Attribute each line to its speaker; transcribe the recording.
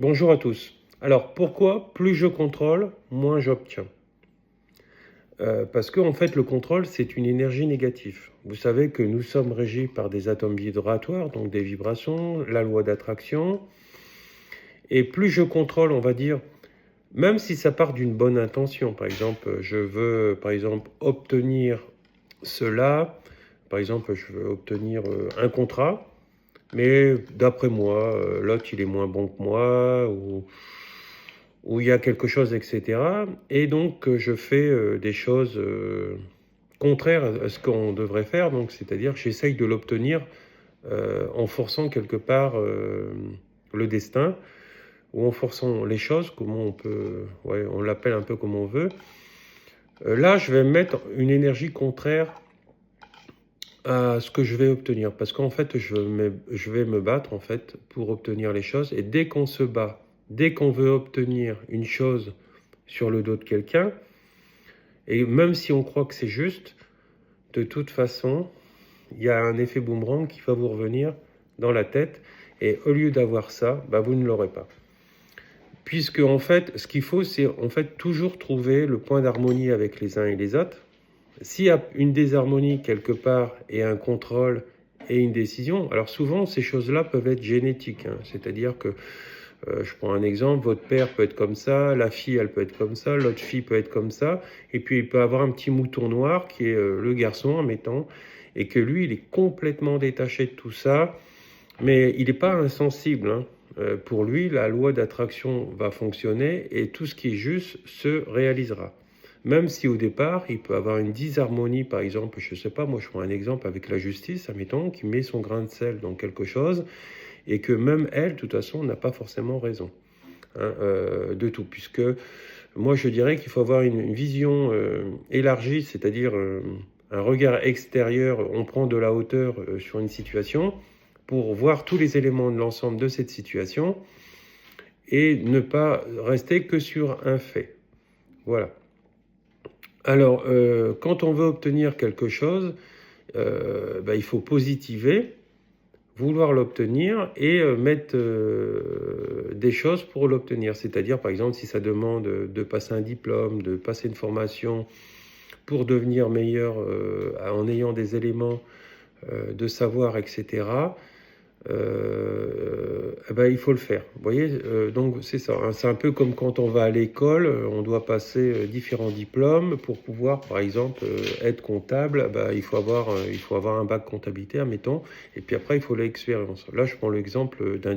Speaker 1: Bonjour à tous. Alors pourquoi plus je contrôle, moins j'obtiens? Parce que en fait le contrôle c'est une énergie négative. Vous savez que nous sommes régis par des atomes vibratoires, donc des vibrations, la loi d'attraction. Et plus je contrôle, on va dire, même si ça part d'une bonne intention, par exemple, je veux par exemple obtenir cela, par exemple je veux obtenir un contrat, mais d'après moi, l'autre il est moins bon que moi, ou où il y a quelque chose, etc. Et donc, je fais des choses contraires à ce qu'on devrait faire. Donc, c'est-à-dire, j'essaye de l'obtenir en forçant quelque part le destin ou en forçant les choses, comment on peut, ouais, on l'appelle un peu comme on veut. Là, je vais mettre une énergie contraire à ce que je vais obtenir, parce qu'en fait, je vais me battre en fait pour obtenir les choses. Et dès qu'on se bat, dès qu'on veut obtenir une chose sur le dos de quelqu'un, et même si on croit que c'est juste, de toute façon, il y a un effet boomerang qui va vous revenir dans la tête, et au lieu d'avoir ça, bah, vous ne l'aurez pas. Puisque en fait, ce qu'il faut, c'est en fait toujours trouver le point d'harmonie avec les uns et les autres. S'il y a une désharmonie quelque part et un contrôle et une décision, alors souvent ces choses-là peuvent être génétiques, hein. C'est-à-dire que, je prends un exemple, votre père peut être comme ça, la fille elle peut être comme ça, l'autre fille peut être comme ça, et puis il peut avoir un petit mouton noir qui est le garçon, admettons, et que lui il est complètement détaché de tout ça, mais il n'est pas insensible, hein. Pour lui, la loi d'attraction va fonctionner et tout ce qui est juste se réalisera. Même si au départ, il peut avoir une disharmonie, par exemple, je ne sais pas, moi je prends un exemple avec la justice, admettons, qui met son grain de sel dans quelque chose, et que même elle, de toute façon, n'a pas forcément raison, hein, de tout, puisque moi je dirais qu'il faut avoir une vision élargie, c'est-à-dire un regard extérieur, on prend de la hauteur sur une situation, pour voir tous les éléments de l'ensemble de cette situation, et ne pas rester que sur un fait. Voilà. Alors, quand on veut obtenir quelque chose, bah, il faut positiver, vouloir l'obtenir et mettre des choses pour l'obtenir. C'est-à-dire, par exemple, si ça demande de passer un diplôme, de passer une formation pour devenir meilleur en ayant des éléments de savoir, etc., eh ben, il faut le faire. Vous voyez, donc c'est ça, hein. C'est un peu comme quand on va à l'école, on doit passer différents diplômes pour pouvoir, par exemple, être comptable. Ben, il faut avoir un bac comptabilité, admettons, et puis après, il faut l'expérience. Là, je prends l'exemple d'un